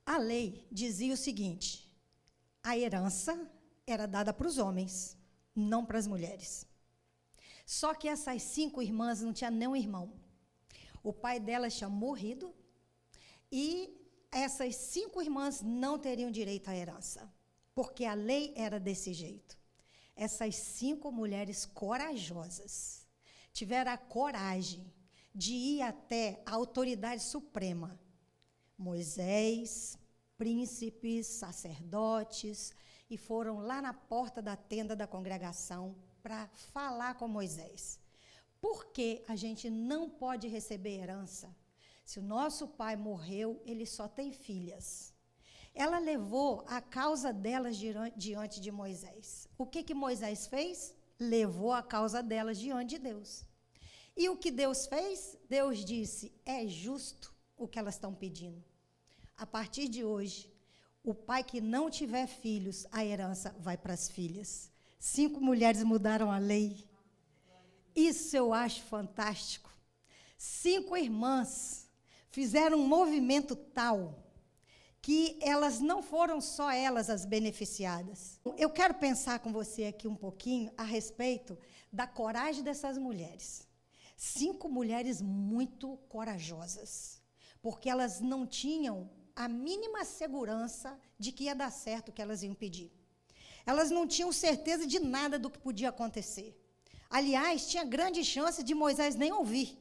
A lei dizia o seguinte: a herança era dada para os homens, não para as mulheres. Só que essas 5 irmãs não tinham nem um irmão. O pai delas tinha morrido e essas 5 irmãs não teriam direito à herança, porque a lei era desse jeito. Essas 5 mulheres corajosas tiveram a coragem de ir até a autoridade suprema. Moisés, príncipes, sacerdotes, e foram lá na porta da tenda da congregação para falar com Moisés. Por que a gente não pode receber herança? Se o nosso pai morreu, ele só tem filhas. Ela levou a causa delas diante de Moisés. O que Moisés fez? Levou a causa delas diante de Deus. E o que Deus fez? Deus disse: é justo o que elas estão pedindo. A partir de hoje, o pai que não tiver filhos, a herança vai para as filhas. 5 mulheres mudaram a lei. Isso eu acho fantástico. 5 irmãs fizeram um movimento tal que elas não foram só elas as beneficiadas. Eu quero pensar com você aqui um pouquinho a respeito da coragem dessas mulheres. 5 mulheres muito corajosas, porque elas não tinham a mínima segurança de que ia dar certo o que elas iam pedir. Elas não tinham certeza de nada do que podia acontecer. Aliás, tinha grande chance de Moisés nem ouvir,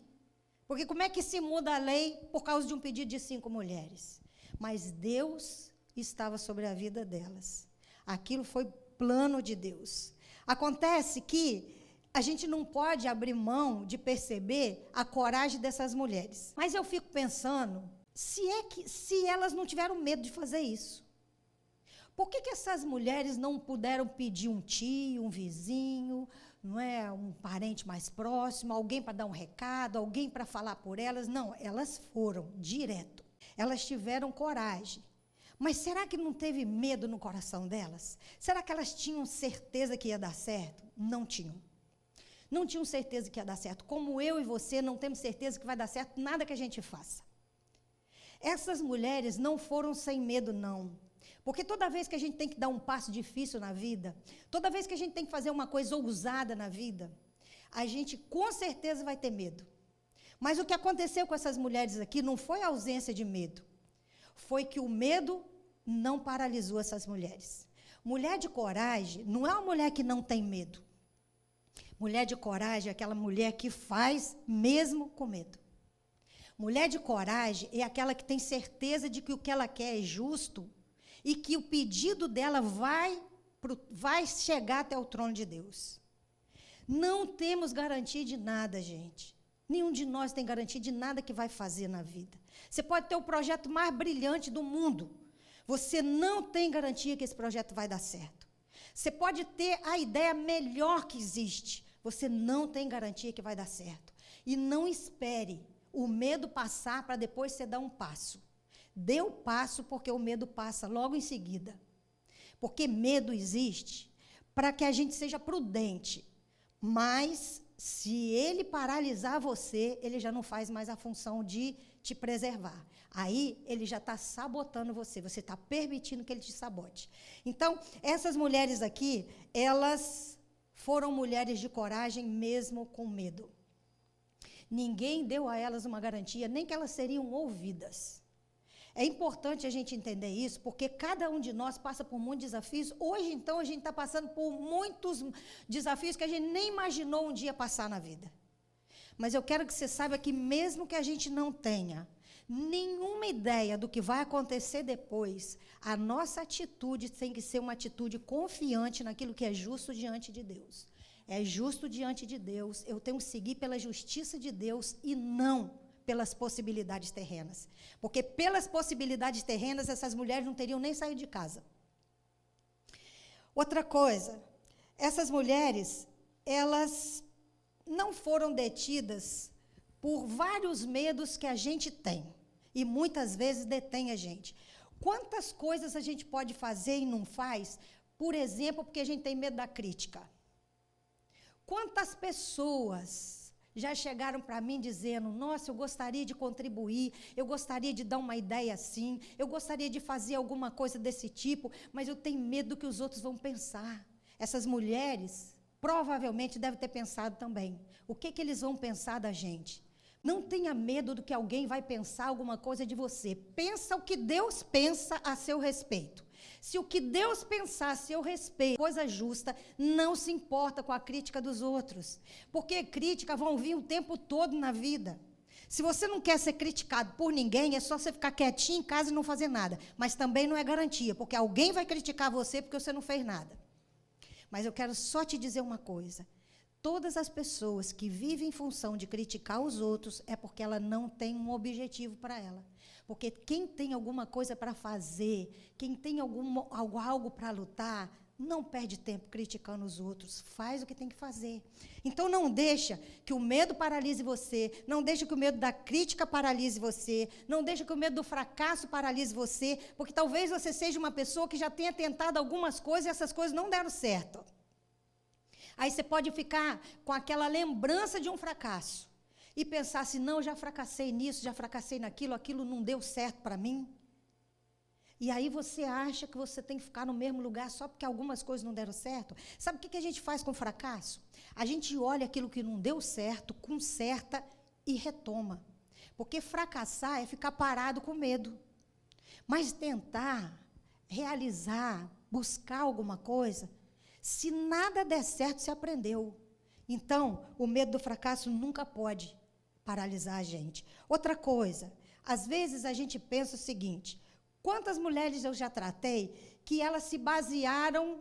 porque como é que se muda a lei por causa de um pedido de 5 mulheres? Mas Deus estava sobre a vida delas. Aquilo foi plano de Deus. Acontece que a gente não pode abrir mão de perceber a coragem dessas mulheres. Mas eu fico pensando, se elas não tiveram medo de fazer isso, por que essas mulheres não puderam pedir um tio, um vizinho, não é, um parente mais próximo, alguém para dar um recado, alguém para falar por elas? Não, elas foram direto. Elas tiveram coragem. Mas será que não teve medo no coração delas? Será que elas tinham certeza que ia dar certo? Não tinham. Não tinham certeza que ia dar certo. Como eu e você não temos certeza que vai dar certo nada que a gente faça. Essas mulheres não foram sem medo, não. Porque toda vez que a gente tem que dar um passo difícil na vida, toda vez que a gente tem que fazer uma coisa ousada na vida, a gente com certeza vai ter medo. Mas o que aconteceu com essas mulheres aqui não foi a ausência de medo. Foi que o medo não paralisou essas mulheres. Mulher de coragem não é uma mulher que não tem medo. Mulher de coragem é aquela mulher que faz mesmo com medo. Mulher de coragem é aquela que tem certeza de que o que ela quer é justo e que o pedido dela vai chegar até o trono de Deus. Não temos garantia de nada, gente. Nenhum de nós tem garantia de nada que vai fazer na vida. Você pode ter o projeto mais brilhante do mundo. Você não tem garantia que esse projeto vai dar certo. Você pode ter a ideia melhor que existe. Você não tem garantia que vai dar certo. E não espere o medo passar para depois você dar um passo. Dê o passo, porque o medo passa logo em seguida. Porque medo existe para que a gente seja prudente. Mas, se ele paralisar você, ele já não faz mais a função de te preservar. Aí, ele já está sabotando você. Você está permitindo que ele te sabote. Então, essas mulheres aqui, elas foram mulheres de coragem mesmo com medo. Ninguém deu a elas uma garantia, nem que elas seriam ouvidas. É importante a gente entender isso, porque cada um de nós passa por muitos desafios. Hoje, então, a gente está passando por muitos desafios que a gente nem imaginou um dia passar na vida. Mas eu quero que você saiba que mesmo que a gente não tenha nenhuma ideia do que vai acontecer depois, a nossa atitude tem que ser uma atitude confiante naquilo que é justo diante de Deus. É justo diante de Deus, eu tenho que seguir pela justiça de Deus e não pelas possibilidades terrenas. Porque pelas possibilidades terrenas, essas mulheres não teriam nem saído de casa. Outra coisa, essas mulheres, elas não foram detidas por vários medos que a gente tem. E muitas vezes detém a gente. Quantas coisas a gente pode fazer e não faz, por exemplo, porque a gente tem medo da crítica? Quantas pessoas já chegaram para mim dizendo, nossa, eu gostaria de contribuir, eu gostaria de dar uma ideia assim, eu gostaria de fazer alguma coisa desse tipo, mas eu tenho medo do que os outros vão pensar. Essas mulheres provavelmente devem ter pensado também. O que eles vão pensar da gente? Não tenha medo do que alguém vai pensar alguma coisa de você. Pensa o que Deus pensa a seu respeito. Se o que Deus pensar a seu respeito, coisa justa, não se importa com a crítica dos outros. Porque críticas vão vir o tempo todo na vida. Se você não quer ser criticado por ninguém, é só você ficar quietinho em casa e não fazer nada. Mas também não é garantia, porque alguém vai criticar você porque você não fez nada. Mas eu quero só te dizer uma coisa. Todas as pessoas que vivem em função de criticar os outros é porque ela não tem um objetivo para ela. Porque quem tem alguma coisa para fazer, quem tem algo para lutar, não perde tempo criticando os outros, faz o que tem que fazer. Então não deixa que o medo paralise você, não deixa que o medo da crítica paralise você, não deixa que o medo do fracasso paralise você, porque talvez você seja uma pessoa que já tenha tentado algumas coisas e essas coisas não deram certo. Aí você pode ficar com aquela lembrança de um fracasso e pensar assim, não, já fracassei nisso, já fracassei naquilo, aquilo não deu certo para mim. E aí você acha que você tem que ficar no mesmo lugar só porque algumas coisas não deram certo? Sabe o que a gente faz com fracasso? A gente olha aquilo que não deu certo, conserta e retoma. Porque fracassar é ficar parado com medo. Mas tentar, realizar, buscar alguma coisa, se nada der certo, você aprendeu. Então, o medo do fracasso nunca pode paralisar a gente. Outra coisa, às vezes a gente pensa o seguinte, quantas mulheres eu já tratei que elas se basearam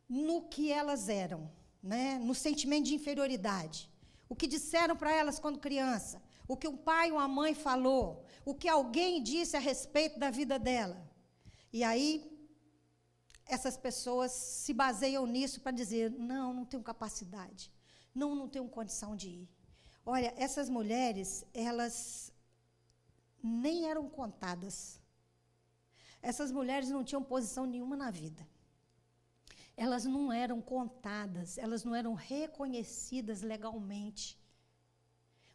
no que elas eram, né? No sentimento de inferioridade. O que disseram para elas quando criança, o que um pai ou uma mãe falou, o que alguém disse a respeito da vida dela. E aí, essas pessoas se baseiam nisso para dizer, não tenho capacidade, não tenho condição de ir. Olha, essas mulheres, elas nem eram contadas. Essas mulheres não tinham posição nenhuma na vida. Elas não eram contadas, elas não eram reconhecidas legalmente.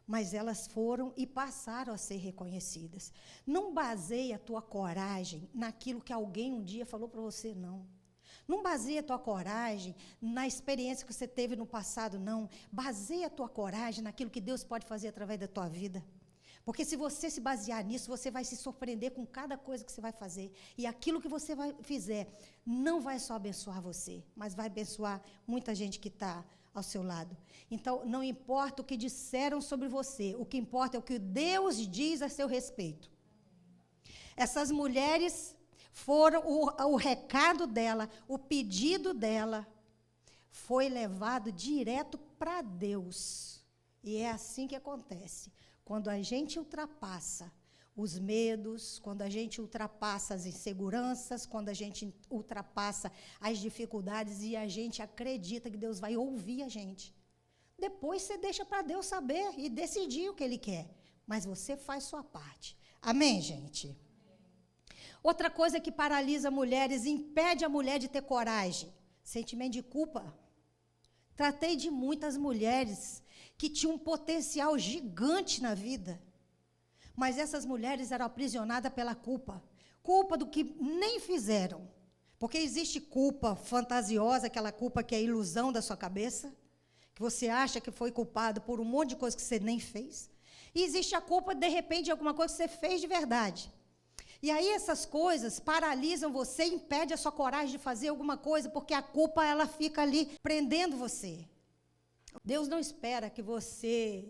Mas elas foram e passaram a ser reconhecidas. Não baseia a tua coragem naquilo que alguém um dia falou para você, não. Não baseia a tua coragem na experiência que você teve no passado, não. Baseia a tua coragem naquilo que Deus pode fazer através da tua vida. Porque se você se basear nisso, você vai se surpreender com cada coisa que você vai fazer. E aquilo que você fizer não vai só abençoar você, mas vai abençoar muita gente que está ao seu lado. Então, não importa o que disseram sobre você, o que importa é o que Deus diz a seu respeito. Essas mulheres foram, o recado dela, o pedido dela, foi levado direto para Deus. E é assim que acontece. Quando a gente ultrapassa os medos, quando a gente ultrapassa as inseguranças, quando a gente ultrapassa as dificuldades e a gente acredita que Deus vai ouvir a gente. Depois você deixa para Deus saber e decidir o que Ele quer. Mas você faz sua parte. Amém, gente? Outra coisa que paralisa mulheres, impede a mulher de ter coragem, sentimento de culpa. Tratei de muitas mulheres que tinham um potencial gigante na vida, mas essas mulheres eram aprisionadas pela culpa. Culpa do que nem fizeram. Porque existe culpa fantasiosa, aquela culpa que é a ilusão da sua cabeça, que você acha que foi culpado por um monte de coisa que você nem fez. E existe a culpa, de repente, de alguma coisa que você fez de verdade. E aí essas coisas paralisam você, impede a sua coragem de fazer alguma coisa, porque a culpa ela fica ali prendendo você. Deus não espera que você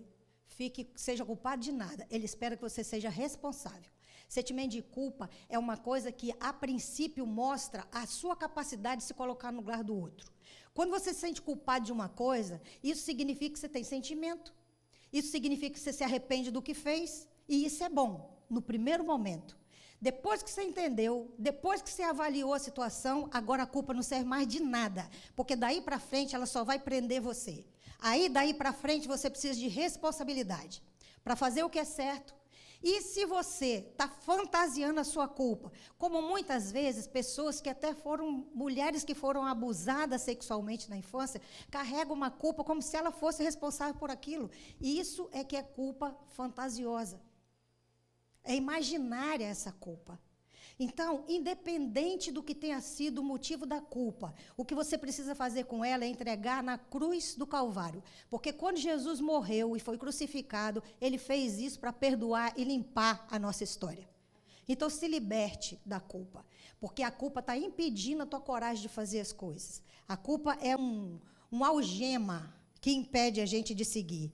seja culpado de nada. Ele espera que você seja responsável. Sentimento de culpa é uma coisa que, a princípio, mostra a sua capacidade de se colocar no lugar do outro. Quando você se sente culpado de uma coisa, isso significa que você tem sentimento. Isso significa que você se arrepende do que fez. E isso é bom, no primeiro momento. Depois que você entendeu, depois que você avaliou a situação, agora a culpa não serve mais de nada. Porque daí para frente ela só vai prender você. Aí daí para frente você precisa de responsabilidade para fazer o que é certo E se você está fantasiando a sua culpa, como muitas vezes pessoas que até foram, mulheres que foram abusadas sexualmente na infância, carregam uma culpa como se ela fosse responsável por aquilo. E isso é que é culpa fantasiosa. É imaginária essa culpa. Então, independente do que tenha sido o motivo da culpa, o que você precisa fazer com ela é entregar na cruz do Calvário. Porque quando Jesus morreu e foi crucificado, ele fez isso para perdoar e limpar a nossa história. Então, se liberte da culpa. Porque a culpa está impedindo a tua coragem de fazer as coisas. A culpa é um algema que impede a gente de seguir.